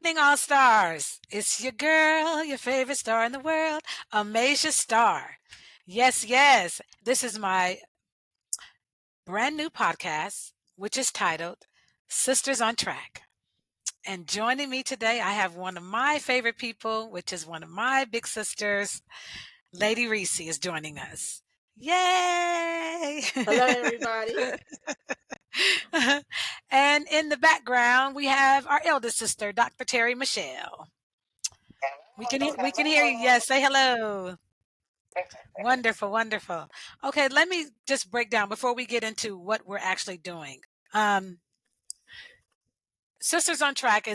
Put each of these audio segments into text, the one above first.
Evening, all stars. It's your girl, your favorite star in the world, Amasia Star. Yes, yes. This is my brand new podcast, which is titled Sisters on Track. And joining me today, I have one of my favorite people, which is one of my big sisters, Lady Reese, is joining us. Yay! Hello, everybody. And in the background, we have our eldest sister, Dr. Terry Michelle. We can hear you. Yes, say hello. Wonderful, wonderful. Okay, let me just break down before we get into what we're actually doing. Um, Sisters on Track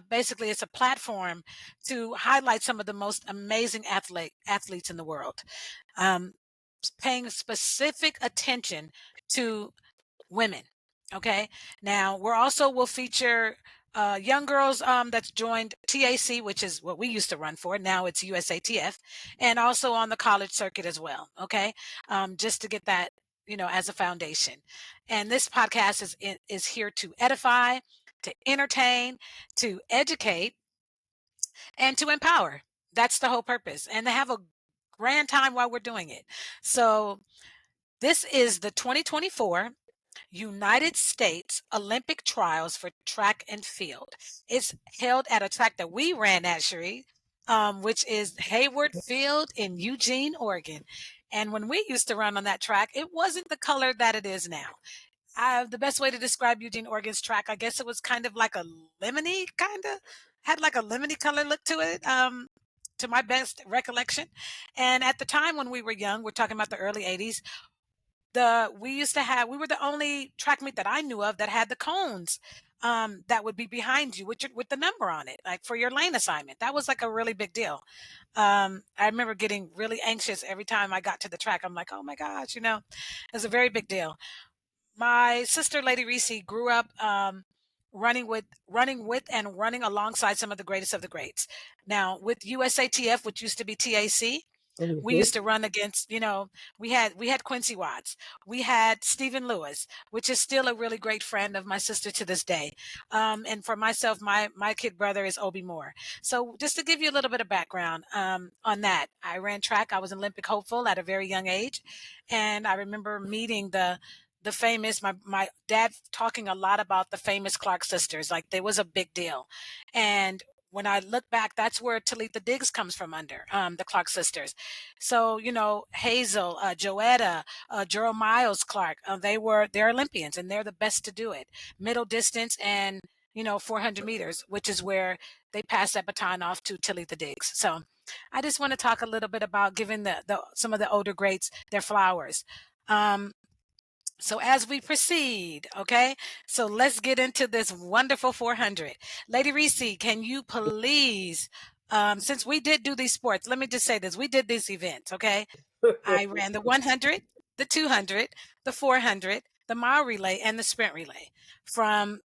basically it's a platform to highlight some of the most amazing athletes in the world, um, paying specific attention to women. Okay. Now we're also will feature young girls that's joined TAC, which is what we used to run for. Now it's USATF, and also on the college circuit as well. Okay. Just to get that, as a foundation. And this podcast is here to edify, to entertain, to educate, and to empower. That's the whole purpose. And to have a grand time while we're doing it. So this is the 2024 United States Olympic Trials for Track and Field. It's held at a track that we ran at, Cherie, which is Hayward Field in Eugene, Oregon. And when we used to run on that track, it wasn't the color that it is now. The best way to describe Eugene, Oregon's track, I guess it was kind of like a lemony, had like a lemony color look to it. To my best recollection. And at the time when we were young, we're talking about the early 80s, we were the only track meet that I knew of that had the cones that would be behind you with the number on it, like for your lane assignment. That was like a really big deal. I remember getting really anxious every time I got to the track. I'm like, oh my gosh, it was a very big deal. My sister, Lady Reese, grew up running alongside some of the greatest of the greats. Now with USATF, which used to be TAC, we Mhm. used to run against, we had Quincy Watts, we had Stephen Lewis, which is still a really great friend of my sister to this day. And for myself, my kid brother is Obi Moore. So just to give you a little bit of background on that, I ran track. I was an Olympic hopeful at a very young age, and I remember meeting the famous my dad talking a lot about the famous Clark sisters. Like they was a big deal, and when I look back, that's where Talitha Diggs comes from under the Clark sisters. So, Hazel, Joetta, Gerald Miles Clark, they're Olympians and they're the best to do it. Middle distance and, 400 meters, which is where they pass that baton off to Talitha Diggs. So I just want to talk a little bit about giving some of the older greats their flowers. Um, so as we proceed, okay, so let's get into this wonderful 400. Lady Reese, can you please, since we did do these sports, let me just say this. We did these events, okay? I ran the 100, the 200, the 400, the mile relay, and the sprint relay from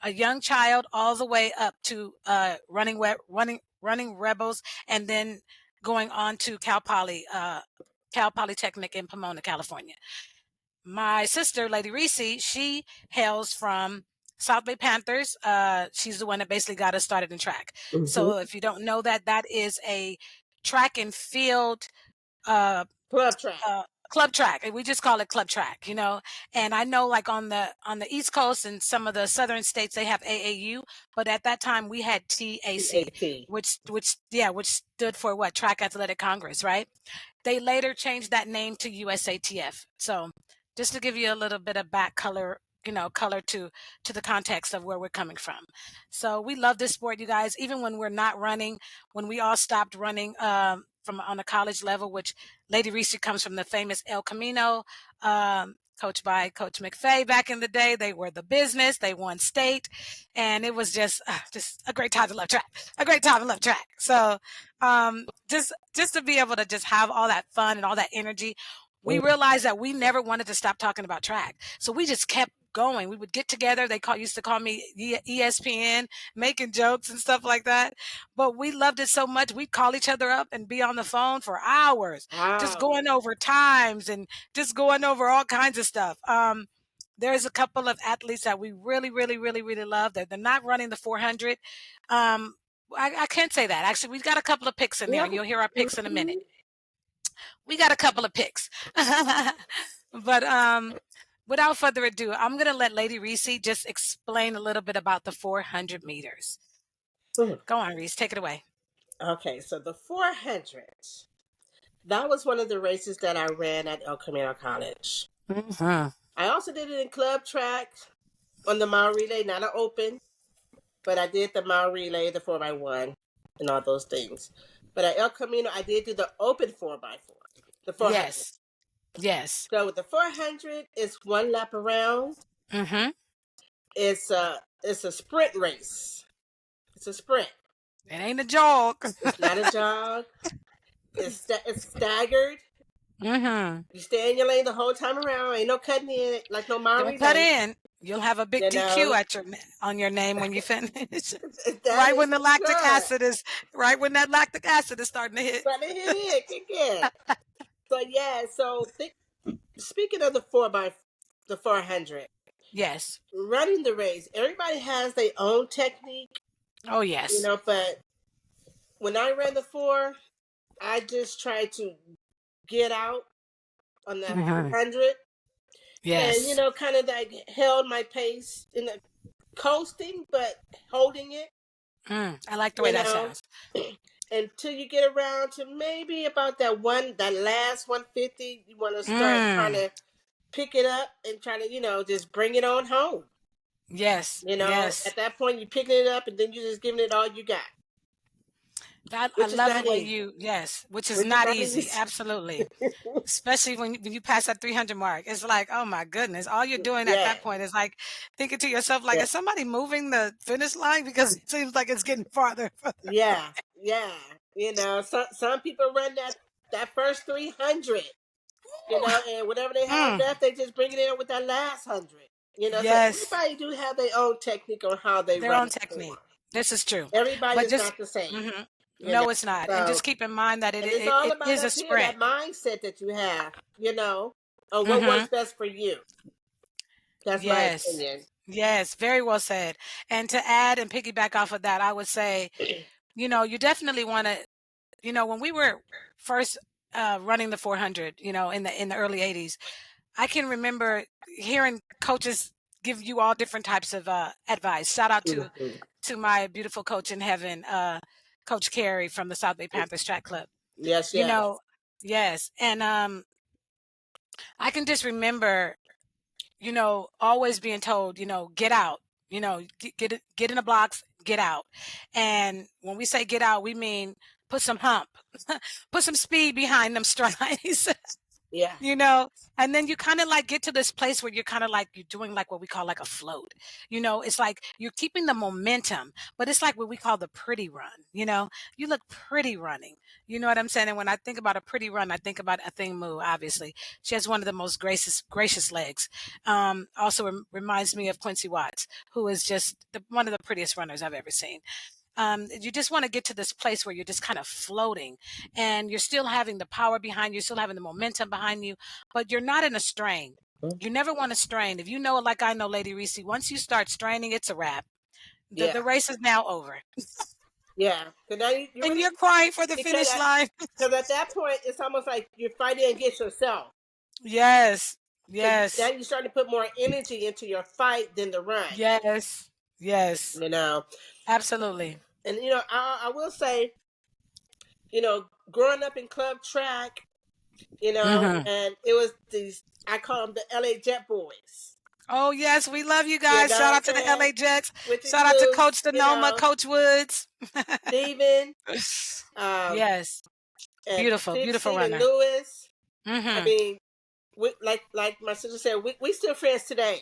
a young child all the way up to running rebels, and then going on to Cal Polytechnic in Pomona, California. My sister, Lady Reese, she hails from South Bay Panthers. She's the one that basically got us started in track. Mhm. So if you don't know that, that is a track and field uh, Club track. club track. We just call it club track. And I know like on the East Coast and some of the southern states they have AAU, but at that time we had TAC, TAT. which stood for what? Track Athletic Congress, right? They later changed that name to USATF. So just to give you a little bit of back color, color to the context of where we're coming from. So we love this sport, you guys. Even when we're not running, when we all stopped running from on the college level, which Lady Reese comes from the famous El Camino, coached by Coach McFay back in the day. They were the business. They won state, and it was just a great time to love track. A great time to love track. So just to be able to just have all that fun and all that energy, we realized that we never wanted to stop talking about track. So we just kept going. We would get together. Used to call me ESPN, making jokes and stuff like that. But we loved it so much. We'd call each other up and be on the phone for hours, just Wow. going over times and just going over all kinds of stuff. there's a couple of athletes that we really, really, really, really love. They're not running the 400. Um, I can't say that. Actually, we've got a couple of picks in We there, have, and you'll hear our picks in a minute. mhm. We got a couple of picks. But without further ado, I'm going to let Lady Reese just explain a little bit about the 400 meters. Go on, Reese, take it away. Okay, so the 400. That was one of the races that I ran at El Camino College. Mm-hmm. I also did it in club track on the mile relay, not an open, but I did the mile relay, the 4x1, and all those things. But at El Camino, I did do the open 4x4, the 400. Yes. Yes. So with the 400, it's one lap around. Mm-hmm. It's a sprint race. It's a sprint. It ain't a jog. It's not a jog. It's staggered. Mm-hmm. You stay in your lane the whole time around. Ain't no cutting in, like no mile Don't cut relay. in. You'll have a big You DQ know, at on your name when you finish. that Right is when the for lactic sure. acid is right when that lactic acid is starting to hit. But it hit it, kick in. So yeah, speaking of the 400, Yes. running the race, everybody has their own technique, Oh yes. but when I ran the 4, I just tried to get out on that Mm-hmm. 400 and, Yes. kind of like held my pace in the coasting, but holding it, I like the way you that know, sounds. until you get around to maybe about that last 150, you want to start trying Mm. to pick it up and try to, just bring it on home. Yes. Yes. At that point, you're picking it up and then you're just giving it all you got, I which is love the not way easy. which is Which is not not easy. easy. Absolutely. Especially when you pass that 300 mark. It's like, oh my goodness. All you're doing at Yeah, that point is like thinking to yourself, like, yeah, is somebody moving the finish line? Because it seems like it's getting farther. yeah, yeah. Some people run that first 300. And whatever they have Mm. left, they just bring it in with that last 100. So Yes. everybody do have their own technique on how they Their run own the technique. form. This is true. Everybody But is just, not the same, mhm. you know. No, it's not. And So, just keep in mind that and it's all it about is a up here sprint. that mindset that you have, on what Hmm. works best for you. That's my Yes. opinion. Yes. Very well said. And to add and piggyback off of that, I would say, you definitely want to, when we were first running the 400, in the early 80s, I can remember hearing coaches give you all different types of advice. Shout out Mhm. to my beautiful coach in heaven, Coach Carey from the South Bay Panthers track club. Yes, You yes, know, yes. And I can just remember, always being told, get out, get in the blocks, get out. And when we say get out, we mean put some hump, put some speed behind them strides. yeah, And then you kind of like get to this place where you're kind of like you're doing like what we call like a float. It's like you're keeping the momentum, but it's like what we call the pretty run. You look pretty running. You know what I'm saying? And when I think about a pretty run, I think about Athing Mu. Obviously, she has one of the most gracious legs. Also reminds me of Quincy Watts, who is just one of the prettiest runners I've ever seen. You just want to get to this place where you're just kind of floating and you're still having the power behind you, still having the momentum behind you, but you're not in a strain. You never want to strain. If you know it like I know, Lady Reese, once you start straining, it's a wrap. The yeah, race is now over. yeah. Because now you And really you're crying for the because finish line. at that point it's almost like you're fighting against yourself. Yes. Because now Yes. you're starting to put more energy into your fight than the run. Yes. Yes. You know, Absolutely. and I will say, growing up in club track, Hmm. and it was these, I call them the LA Jet Boys. Oh, yes. We love you You guys. know Shout what I'm out to the saying? LA Jets. Which Shout out to includes, Coach Denoma, Coach Woods. Steven, um, Yes. and Beautiful, beautiful Stephen runner. Lewis. I Hmm. mean, like my sister said, we still friends today.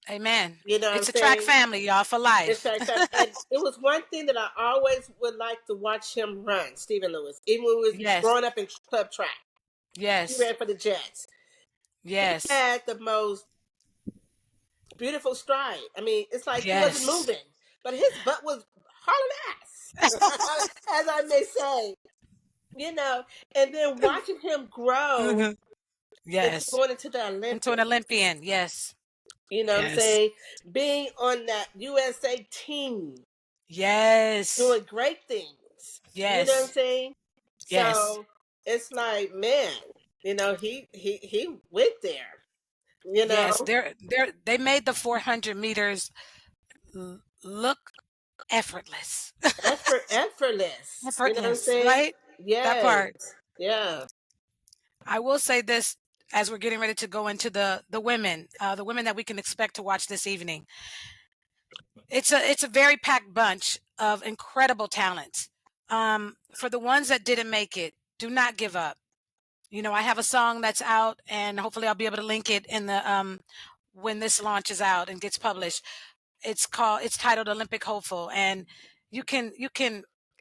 Amen. You know what I'm It's a track saying? family, y'all, for It's life. like, and it was one thing that I always would like to watch him run, Stephen Lewis, even when we was Yes. growing up in club track. He Yes. ran for the Jets. He Yes. had the most beautiful stride. I mean, it's like he wasn't Yes. moving, but his butt was hard ass, as I may say. And then watching him grow Mhm. into Yes. going into the Into an Olympics. Olympian. Yes. You know what I'm Yes. saying? Being on that USA team, Yes. doing great things. You know what I'm Yes. saying? Yes. So it's like, man, he went there. You Yes. know, They made the 400 meters look effortless. effortless. You know what I'm Effortless, saying? right? That Yes. part. Yeah. I will say this as we're getting ready to go into the women that we can expect to watch this evening. It's a very packed bunch of incredible talents. For the ones that didn't make it, do not give up. You know, I have a song that's out, and hopefully I'll be able to link it in the when this launches out and gets published. It's titled Olympic Hopeful, and you can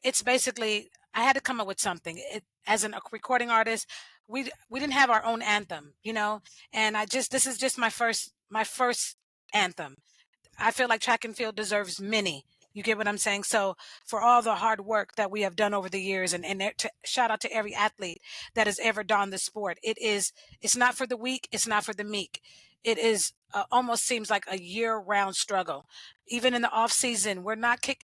it's basically, I had to come up with something. As a recording artist, we didn't have our own anthem, you know, and this is just my first anthem. I feel like track and field deserves many. You get what I'm saying? So for all the hard work that we have done over the years, and shout out to every athlete that has ever donned the sport. It's not for the weak. It's not for the meek. It is almost seems like a year round struggle. Even in the off season, we're not kicking.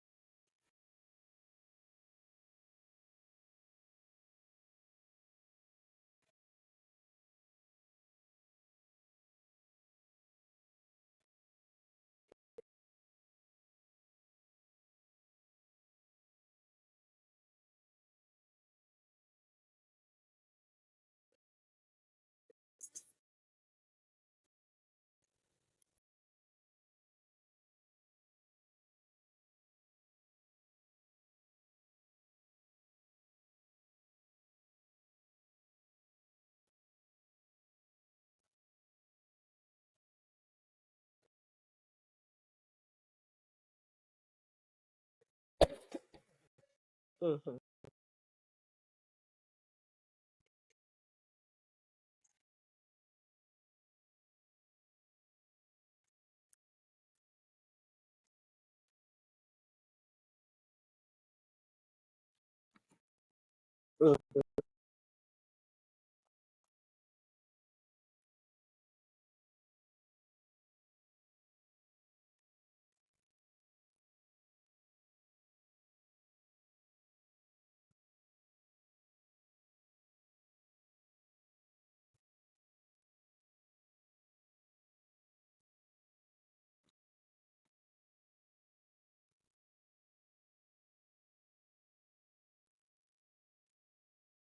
Hmm.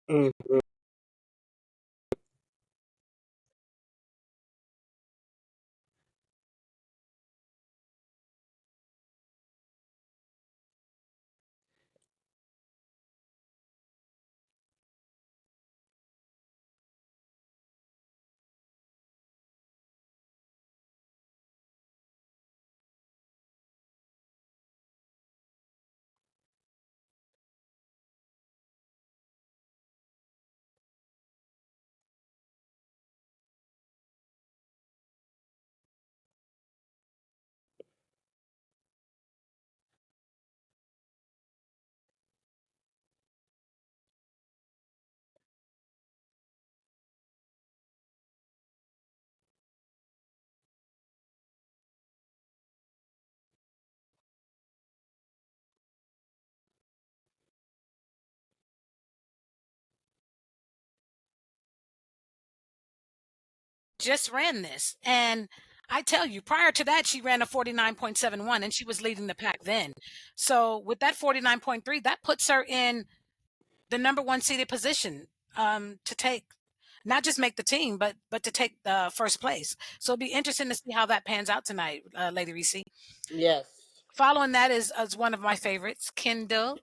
Hmm. Just ran this, and I tell you, prior to that, she ran a 49.71, and she was leading the pack then. So with that 49.3, that puts her in the number one seeded position to take, not just make the team, but to take the first place. So it'll be interesting to see how that pans out tonight, Lady Reese. Yes. Following that is one of my favorites, Kendall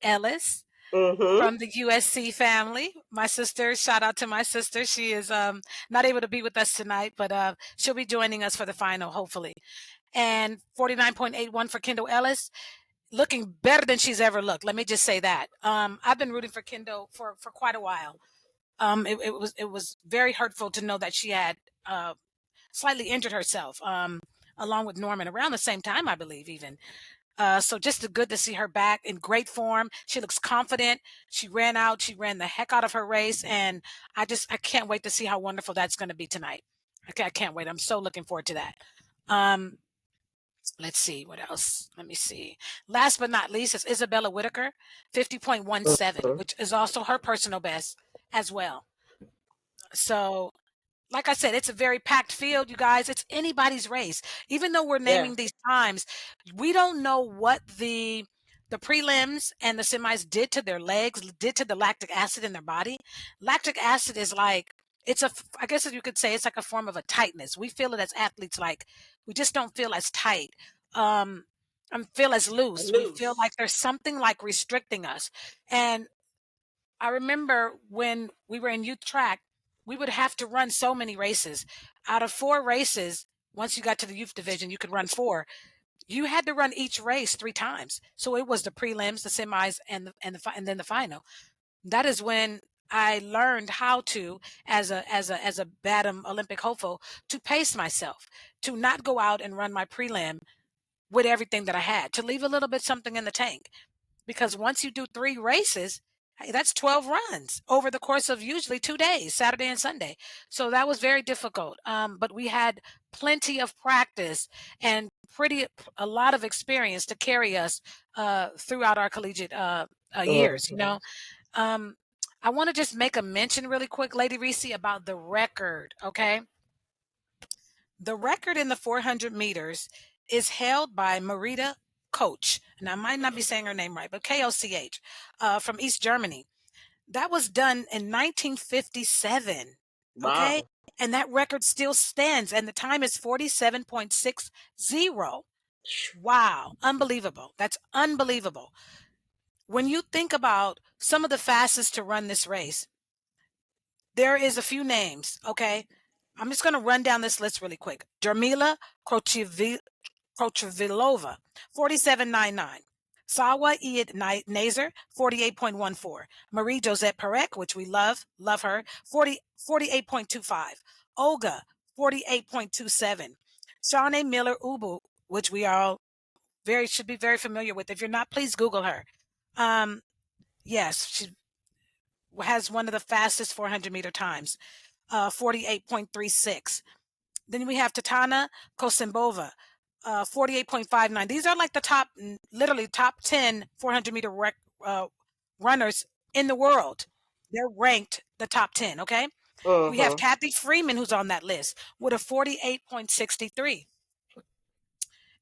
Ellis Hmm. from the USC family. My sister, shout out to my sister. She is not able to be with us tonight, but she'll be joining us for the final, hopefully. And 49.81 for Kendall Ellis, looking better than she's ever looked. Let me just say that. I've been rooting for Kendall for quite a while. It was very hurtful to know that she had slightly injured herself, along with Norman around the same time, I believe, even. So just good to see her back in great form. She looks confident. She ran out. She ran the heck out of her race, and I can't wait to see how wonderful that's going to be tonight. I can't wait. I'm so looking forward to that. Um, let's see what else. Let me see. Last but not least is Isabella Whitaker, 50.17, Mhm. which is also her personal best as well. So like I said, it's a very packed field, you guys. It's anybody's race. Even though we're Yeah. naming these times, we don't know what the prelims and the semis did to their legs, did to the lactic acid in their body. Lactic acid is like I guess you could say it's like a form of a tightness. We feel it as athletes, like we just don't feel as tight. Um, and feel as loose. We feel like Loose. there's something like restricting us. And I remember when we were in youth track, we would have to run so many races. Out of 4 races, once you got to the youth division, you could run 4. You had to run each race 3 times. So it was the prelims, the semis, and then the final. That is when I learned how to, as a Batum Olympic hopeful, to pace myself, to not go out and run my prelim with everything that I had, to leave a little bit something in the tank because once you do 3 races, hey, that's 12 runs over the course of usually 2 days, Saturday and Sunday. So that was very difficult. But we had plenty of practice and a lot of experience to carry us throughout our collegiate years. Mhm. Um, I want to just make a mention really quick, Lady Reese, about the record. Okay, the record in the 400 meters is held by Marita Koch, and I might not be saying her name right, but Koch, from East Germany. That was done in 1957. Okay, Wow. and that record still stands, and the time is 47.60. Wow, unbelievable! That's unbelievable. When you think about some of the fastest to run this race, there is a few names. Okay, I'm just going to run down this list really quick. Jarmila Krochvilova, 47.99. Sawa Iad Nazer, 48.14. Marie Josette Perec, which we love her, 48.25. Olga, 48.27. Shawnee Miller Ubu, which we all should be very familiar with. If you're not, please Google her. Um, yes, she has one of the fastest 400-meter times, 48.36. Then we have Tatana Kosimbova, 48.59. These are like the literally top 10 400-meter runners in the world. They're ranked the top 10, okay? We have Mhm. Kathy Freeman, who's on that list, with a 48.63.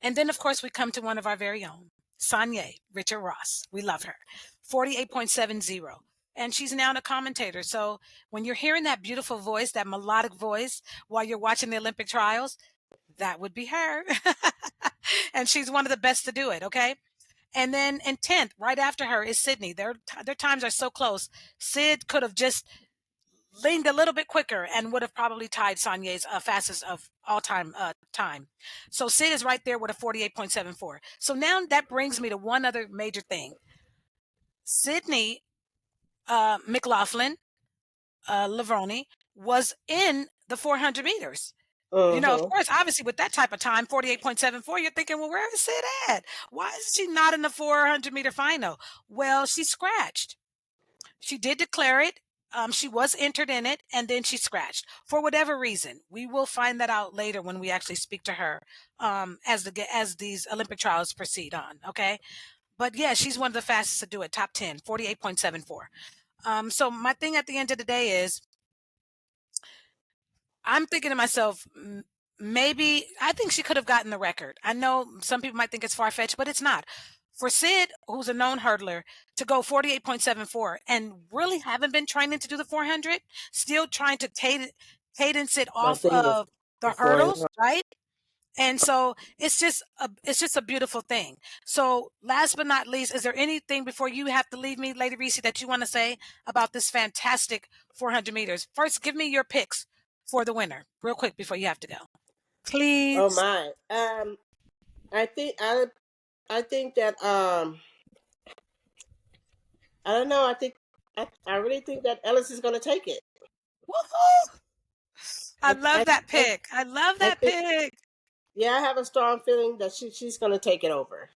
And then, of course, we come to one of our very own, Sanye Richard Ross. We love her, 48.70. And she's now a commentator. So when you're hearing that beautiful voice, that melodic voice, while you're watching the Olympic trials, that would be her. And she's one of the best to do it, okay? And then in 10th, right after her, is Sydney. Their times are so close. Sid could have just leaned a little bit quicker and would have probably tied Sonye's fastest of all time. So Sid is right there with a 48.74. So now that brings me to one other major thing. Sydney McLaughlin Lavroni was in the 400 meters. Of Mhm. course, obviously, with that type of time, 48.74, you're thinking, well, where is Sid at? Why is she not in the 400-meter final? Well, she scratched. She did declare it. She was entered in it, and then she scratched for whatever reason. We will find that out later when we actually speak to her as these Olympic trials proceed on. Okay, but yeah, she's one of the fastest to do it. Top 10, 48.74. So my thing at the end of the day is I'm thinking to myself, maybe I think she could have gotten the record. I know some people might think it's far fetched, but it's not. For Sid, who's a known hurdler, to go 48.74 and really haven't been training to do the 400, still trying to cadence it My off thing is of the the 400. hurdles, right? And so it's just a beautiful thing. So last but not least, is there anything before you have to leave me, Lady Reese, that you want to say about this fantastic 400 meters? First, give me your picks for the winner, real quick, before you have to go. Oh Please. my. I think I think that I don't know. I really think that Ellis is going to take it. Woohoo! I I love I that I, pick. I love I that think pick. yeah. I have a strong feeling that she's going to take it over.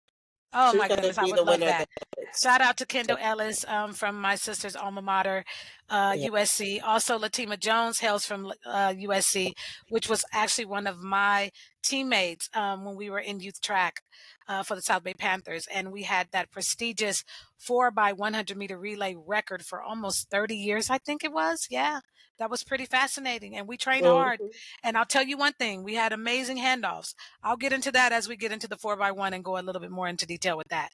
Oh She's my going to goodness, I be would the love winner of the that. Shout out to Kendall Ellis from my sister's alma mater, Yeah. USC. Also, Latima Jones hails from USC, which was actually one of my teammates when we were in youth track for the South Bay Panthers. And we had that prestigious 4x100 meter relay record for almost 30 years, I think it was. Yeah, that was pretty fascinating. And we trained hard. Mhm. And I'll tell you one thing, we had amazing handoffs. I'll get into that as we get into the 4x1 and go a little bit more into detail with that.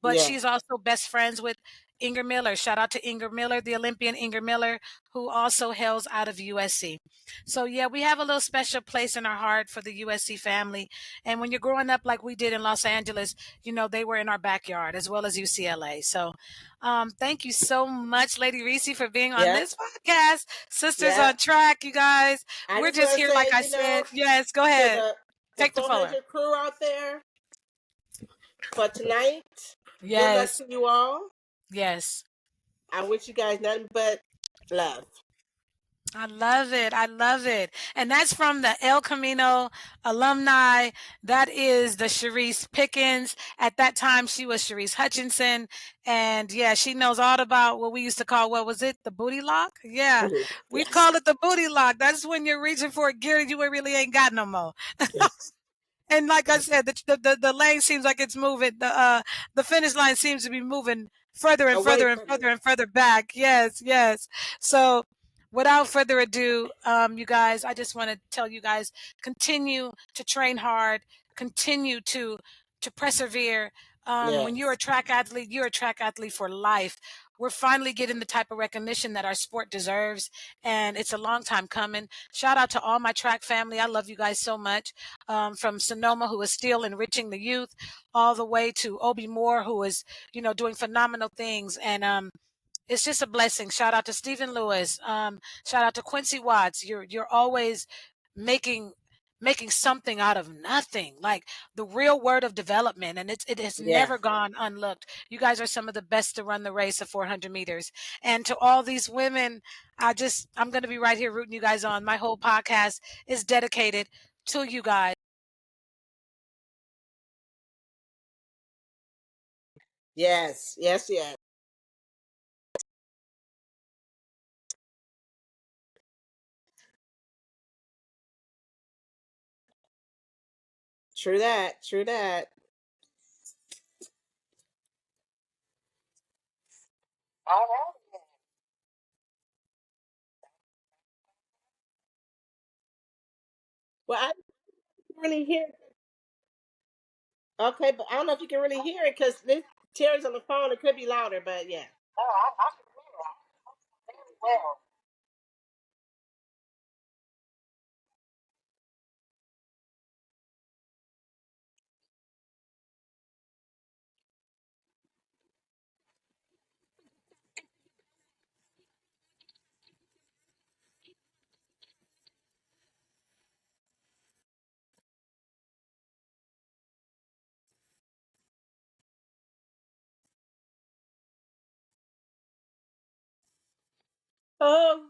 But Yeah. she's also best friends with Inger Miller. Shout out to Inger Miller, the Olympian Inger Miller, who also hails out of USC. So, yeah, we have a little special place in our heart for the USC family. And when you're growing up like we did in Los Angeles, they were in our backyard as well as UCLA. So, thank you so much, Lady Reese, for being on Yeah. this podcast. Sisters Yeah. on Track, you guys. I We're just just want to here, like say, I said. Yes, go to ahead. the Take the floor. 400 crew out there for tonight, good luck Yes, to you all. yes. I wish you guys nothing but love. I love it. I love it. And that's from the El Camino alumni. That is the Sharice Pickens. At that time, she was Sharice Hutchinson. And yeah, she knows all about what we used to call, what was it? The booty lock? Yeah. Mhm. We Yes. call it the booty lock. That's when you're reaching for a gear you really ain't got no more. Yes. And like I said, the lane seems like it's moving. The finish line seems to be moving further and Away further and from further you. and further back. Yes, yes. So, without further ado, you guys, I just want to tell you guys, continue to train hard, continue to persevere. When you're a Yes. track athlete, you're a track athlete for life. We're finally getting the type of recognition that our sport deserves, and it's a long time coming. Shout out to all my track family. I love you guys so much from Sonoma, who is still enriching the youth, all the way to Obi Moore, who is, doing phenomenal things. And it's just a blessing. Shout out to Stephen Lewis. Shout out to Quincy Watts. You're always making something out of nothing, like the real word of development, and it has Yeah. never gone unlooked. You guys are some of the best to run the race of 400 meters. And to all these women, I'm going to be right here rooting you guys on. My whole podcast is dedicated to you guys. Yes. Yes. Yes. True that. True that. Well, I can really hear. Okay, but I don't know if you can really hear it because this Terry's on the phone. It could be louder, but yeah. Oh.